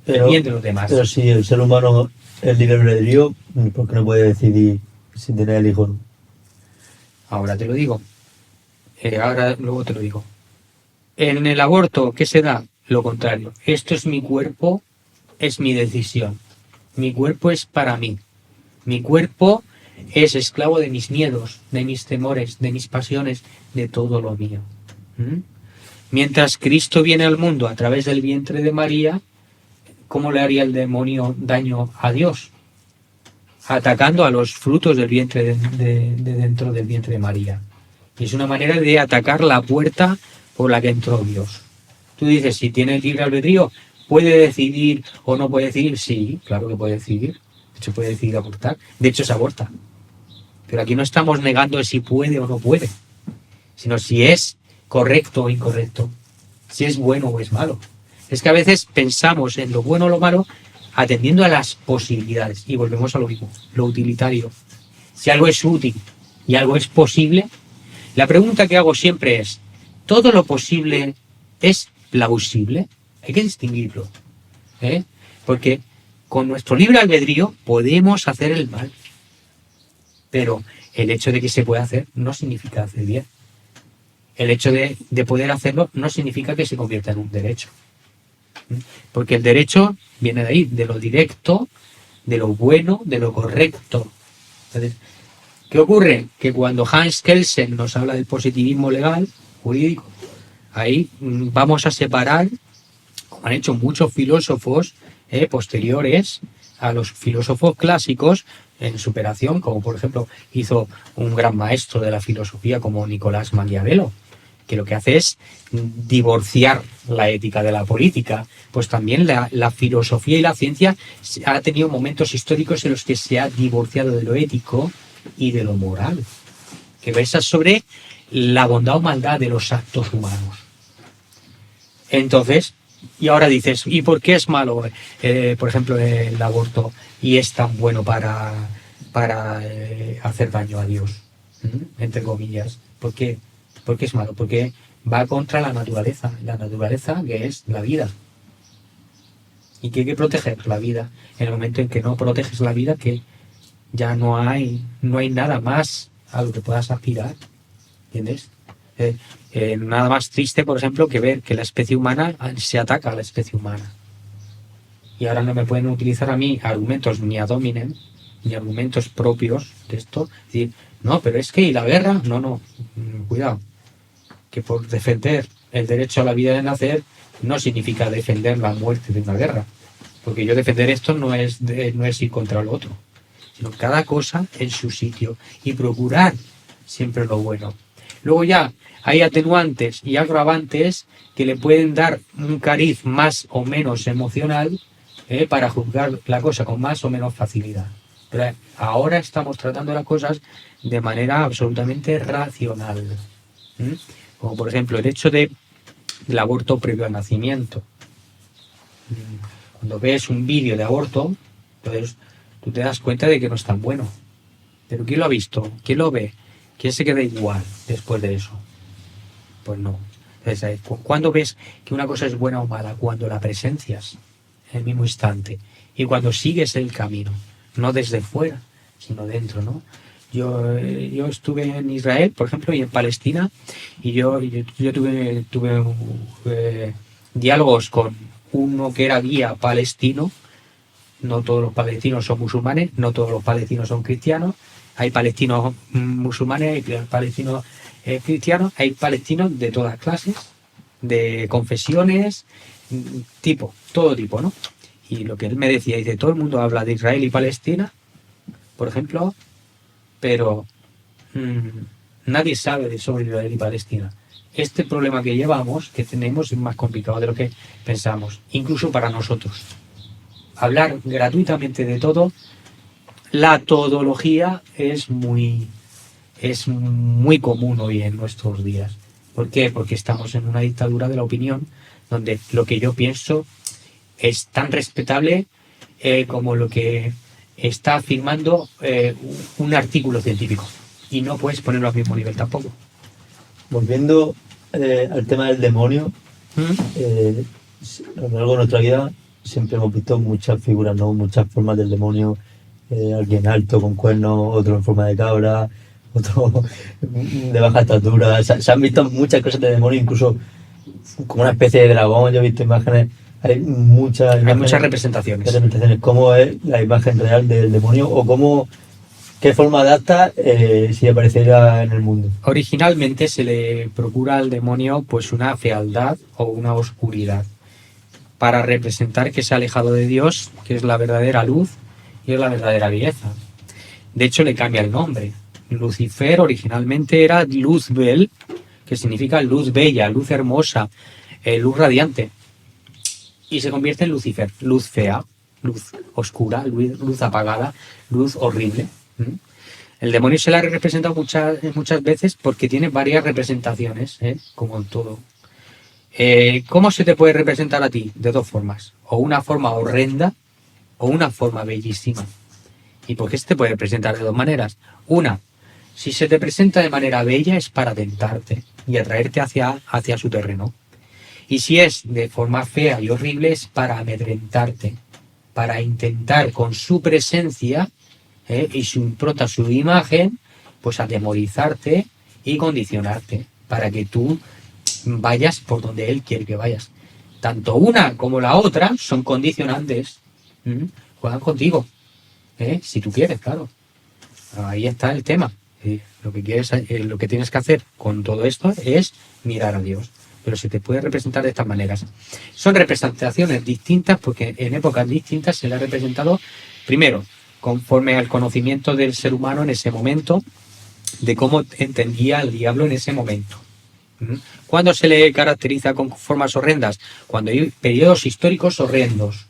el bien de los demás. Pero si el ser humano es libre albedrío, ¿por qué no puede decidir si tener el hijo o no? Ahora te lo digo. Luego te lo digo. En el aborto, ¿qué se da? Lo contrario. Esto es mi cuerpo, es mi decisión. Mi cuerpo es para mí. Mi cuerpo es esclavo de mis miedos, de mis temores, de mis pasiones, de todo lo mío. ¿Mm? Mientras Cristo viene al mundo a través del vientre de María, ¿cómo le haría el demonio daño a Dios? Atacando a los frutos del vientre de dentro del vientre de María. Y es una manera de atacar la puerta por la que entró Dios. Tú dices, si tiene libre albedrío, ¿puede decidir o no puede decidir? Sí, claro que puede decidir. De hecho, puede decidir abortar. De hecho, se aborta. Pero aquí no estamos negando si puede o no puede, sino si es correcto o incorrecto, si es bueno o es malo. Es que a veces pensamos en lo bueno o lo malo atendiendo a las posibilidades. Y volvemos a lo mismo, lo utilitario. Si algo es útil y algo es posible, la pregunta que hago siempre es, ¿todo lo posible es plausible? Hay que distinguirlo. Porque con nuestro libre albedrío podemos hacer el mal. Pero el hecho de que se pueda hacer no significa hacer bien. El hecho de poder hacerlo no significa que se convierta en un derecho. Porque el derecho viene de ahí, de lo directo, de lo bueno, de lo correcto. Entonces, ¿qué ocurre? Que cuando Hans Kelsen nos habla del positivismo legal, jurídico, ahí vamos a separar, como han hecho muchos filósofos posteriores a los filósofos clásicos en superación, como por ejemplo hizo un gran maestro de la filosofía como Nicolás Maquiavelo, que lo que hace es divorciar la ética de la política. Pues también la filosofía y la ciencia ha tenido momentos históricos en los que se ha divorciado de lo ético y de lo moral, que versa sobre la bondad o maldad de los actos humanos. Entonces, y ahora dices, ¿y por qué es malo, por ejemplo, el aborto y es tan bueno para hacer daño a Dios? Entre comillas. ¿Por qué? Porque es malo, porque va contra la naturaleza que es la vida. ¿Y qué hay que proteger? La vida. En el momento en que no proteges la vida, que ya no hay nada más a lo que puedas aspirar. ¿Entiendes? Nada más triste, por ejemplo, que ver que la especie humana se ataca a la especie humana. Y ahora no me pueden utilizar a mí argumentos ni ad hominem, ni argumentos propios de esto. Es decir, no, pero es que ¿y la guerra? No, cuidado. Que por defender el derecho a la vida de nacer no significa defender la muerte de una guerra. Porque yo defender esto no es ir contra lo otro, sino cada cosa en su sitio y procurar siempre lo bueno. Luego ya hay atenuantes y agravantes que le pueden dar un cariz más o menos emocional para juzgar la cosa con más o menos facilidad. Pero ahora estamos tratando las cosas de manera absolutamente racional. Como por ejemplo el hecho del aborto previo al nacimiento. Cuando ves un vídeo de aborto, entonces tú te das cuenta de que no es tan bueno. Pero ¿quién lo ha visto? ¿Quién lo ve? ¿Quién se queda igual después de eso? Pues no. Entonces, ¿cuándo ves que una cosa es buena o mala? Cuando la presencias en el mismo instante y cuando sigues el camino, no desde fuera, sino dentro, ¿no? Yo estuve en Israel, por ejemplo, y en Palestina, y yo tuve diálogos con uno que era guía palestino. No todos los palestinos son musulmanes, no todos los palestinos son cristianos. Hay palestinos musulmanes, hay palestinos cristianos, hay palestinos de todas clases, de confesiones, todo tipo, ¿no? Y lo que él me decía, dice, todo el mundo habla de Israel y Palestina, por ejemplo, pero nadie sabe sobre Israel y Palestina. Este problema que llevamos, que tenemos, es más complicado de lo que pensamos, incluso para nosotros. Hablar gratuitamente de todo, la todología es muy común hoy en nuestros días. ¿Por qué? Porque estamos en una dictadura de la opinión donde lo que yo pienso es tan respetable como lo que está afirmando un artículo científico. Y no puedes ponerlo al mismo nivel tampoco. Volviendo al tema del demonio, a lo largo de nuestra vida siempre hemos visto muchas figuras, ¿no? Muchas formas del demonio. Alguien alto con cuernos, otro en forma de cabra, otro de baja estatura. Se han visto muchas cosas de demonio, incluso como una especie de dragón. Yo he visto imágenes, hay muchas Hay imágenes, muchas representaciones. cómo es la imagen real del demonio o cómo, qué forma adapta si apareciera en el mundo. Originalmente se le procura al demonio pues una fealdad o una oscuridad para representar que se ha alejado de Dios, que es la verdadera luz y es la verdadera belleza. De hecho, le cambia el nombre. Lucifer originalmente era Luzbel, que significa luz bella, luz hermosa, luz radiante. Y se convierte en Lucifer, luz fea, luz oscura, luz apagada, luz horrible. ¿Mm? El demonio se le ha representado muchas veces porque tiene varias representaciones, como en todo. ¿Cómo se te puede representar a ti? De dos formas. O una forma horrenda o una forma bellísima. ¿Y por qué se te puede presentar de dos maneras? Una, si se te presenta de manera bella es para tentarte y atraerte hacia su terreno. Y si es de forma fea y horrible es para amedrentarte, para intentar con su presencia y su impronta, su imagen, pues atemorizarte y condicionarte para que tú vayas por donde él quiere que vayas. Tanto una como la otra son condicionantes. Juegan contigo. Si tú quieres, claro. Ahí está el tema. Lo que tienes que hacer con todo esto es mirar a Dios. Pero se te puede representar de estas maneras. Son representaciones distintas porque en épocas distintas se le ha representado, primero, conforme al conocimiento del ser humano en ese momento, de cómo entendía al diablo en ese momento. ¿Cuándo se le caracteriza con formas horrendas? Cuando hay periodos históricos horrendos.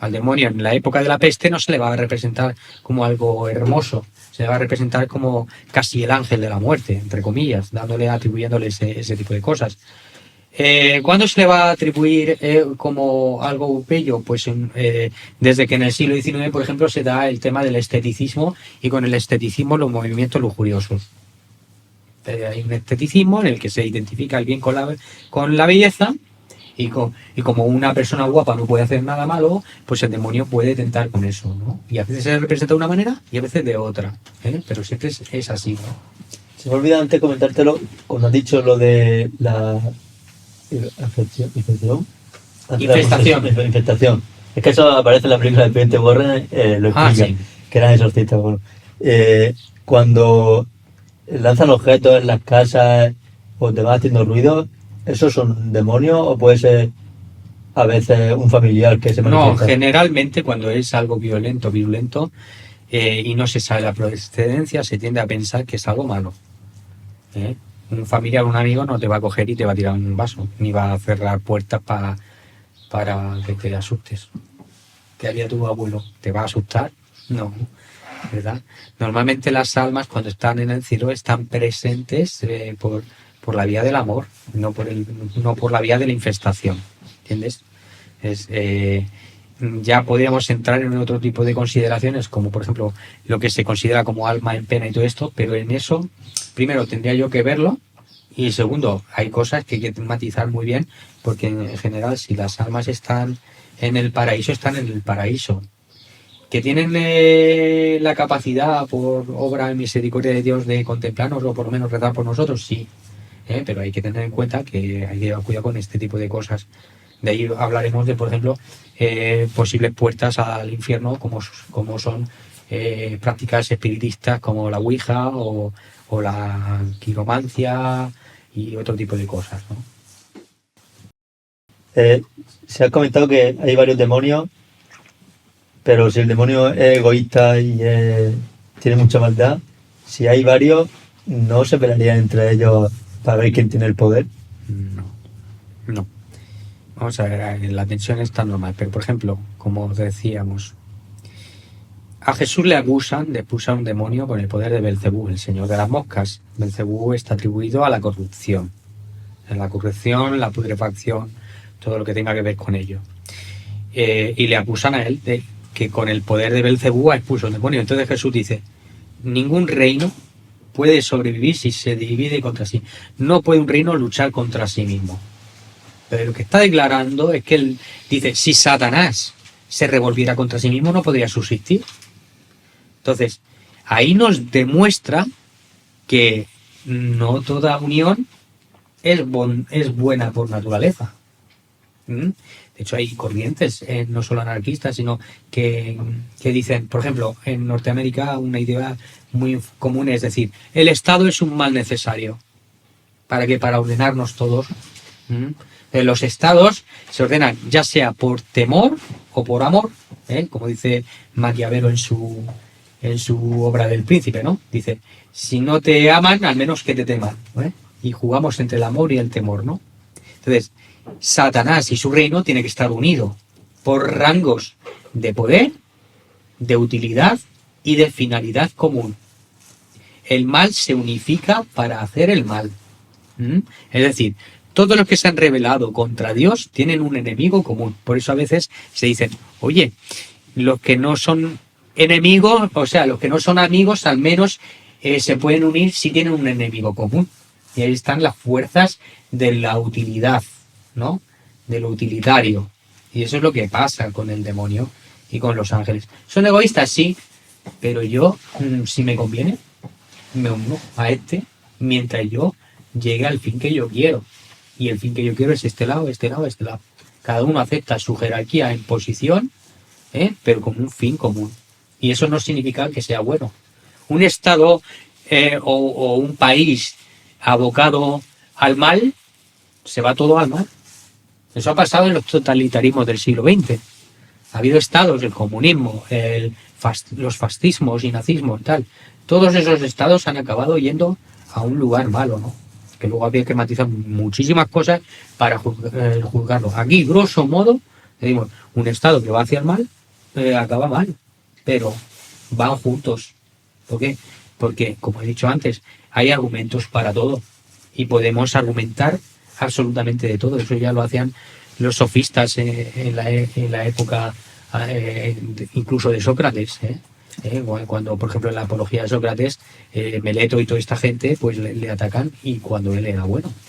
Al demonio en la época de la peste no se le va a representar como algo hermoso, se le va a representar como casi el ángel de la muerte, entre comillas, atribuyéndole ese tipo de cosas. ¿Cuándo se le va a atribuir como algo bello? Pues desde que en el siglo XIX, por ejemplo, se da el tema del esteticismo y con el esteticismo los movimientos lujuriosos. Hay un esteticismo en el que se identifica el bien con la belleza y como una persona guapa no puede hacer nada malo, pues el demonio puede tentar con eso, ¿no? Y a veces se representa de una manera y a veces de otra, pero siempre es así, ¿no? Se me olvidó antes comentártelo cuando has dicho lo de la infestación. Es que eso aparece en la película de Expediente Warren, lo explica, sí. Que eran exorcistas. Bueno, cuando lanzan objetos en las casas o te van haciendo ruido, ¿esos son demonios o puede ser a veces un familiar que se manifiesta? No, generalmente cuando es algo virulento y no se sabe la procedencia, se tiende a pensar que es algo malo. Un familiar, un amigo no te va a coger y te va a tirar un vaso, ni va a cerrar puertas para que te asustes. ¿Qué haría tu abuelo? ¿Te va a asustar? No, ¿verdad? Normalmente las almas cuando están en el cielo están presentes por la vía del amor, no por la vía de la infestación, ¿entiendes? Ya podríamos entrar en otro tipo de consideraciones, como por ejemplo lo que se considera como alma en pena y todo esto, pero en eso, primero tendría yo que verlo y segundo, hay cosas que hay que matizar muy bien, porque en general si las almas están en el paraíso, están en el paraíso. Que tienen la capacidad por obra y misericordia de Dios de contemplarnos o por lo menos rezar por nosotros, sí, pero hay que tener en cuenta que hay que llevar cuidado con este tipo de cosas. De ahí hablaremos de, por ejemplo, posibles puertas al infierno, como son prácticas espiritistas como la Ouija o la quiromancia y otro tipo de cosas, ¿no? Se ha comentado que hay varios demonios, pero si el demonio es egoísta y tiene mucha maldad, si hay varios, ¿no se pelearían entre ellos para ver quién tiene el poder? No. Vamos a ver, la tensión está normal, pero por ejemplo, como decíamos, a Jesús le acusan de expulsar un demonio con el poder de Belcebú, el señor de las moscas. Belcebú está atribuido a la corrupción. La corrupción, la putrefacción, todo lo que tenga que ver con ello. Y le acusan a él de que con el poder de Belcebú ha expulsado un demonio. Entonces Jesús dice, ningún reino puede sobrevivir si se divide contra sí. No puede un reino luchar contra sí mismo. Pero lo que está declarando es que él dice, si Satanás se revolviera contra sí mismo, no podría subsistir. Entonces, ahí nos demuestra que no toda unión es buena por naturaleza. De hecho, hay corrientes, no solo anarquistas, sino que dicen, por ejemplo, en Norteamérica una idea muy común es decir, el Estado es un mal necesario. ¿Para qué? Para ordenarnos todos. Los estados se ordenan ya sea por temor o por amor, como dice Maquiavelo en su obra del Príncipe, ¿no? Dice, si no te aman, al menos que te teman, y jugamos entre el amor y el temor, ¿no? Entonces, Satanás y su reino tiene que estar unido por rangos de poder, de utilidad y de finalidad común. El mal se unifica para hacer el mal. Es decir, todos los que se han rebelado contra Dios tienen un enemigo común. Por eso a veces se dicen, oye, los que no son enemigos, o sea, los que no son amigos, al menos se pueden unir si tienen un enemigo común. Y ahí están las fuerzas de la utilidad, ¿no? De lo utilitario. Y eso es lo que pasa con el demonio y con los ángeles. ¿Son egoístas? Sí, pero yo, si me conviene, me uno a mientras yo llegue al fin que yo quiero. Y el fin que yo quiero es este lado, este lado, este lado. Cada uno acepta su jerarquía en posición, pero con un fin común. Y eso no significa que sea bueno. Un Estado o un país abocado al mal, se va todo al mal. Eso ha pasado en los totalitarismos del siglo XX. Ha habido estados, el comunismo, los fascismos y nazismos y tal. Todos esos estados han acabado yendo a un lugar malo, ¿no? Que luego había que matizar muchísimas cosas para juzgarlo. Aquí, grosso modo, decimos, un estado que va hacia el mal acaba mal, pero van juntos. ¿Por qué? Porque, como he dicho antes, hay argumentos para todo y podemos argumentar absolutamente de todo. Eso ya lo hacían los sofistas en la época incluso de Sócrates. Cuando, por ejemplo, en la apología de Sócrates, Meleto y toda esta gente pues le atacan, y cuando él era bueno.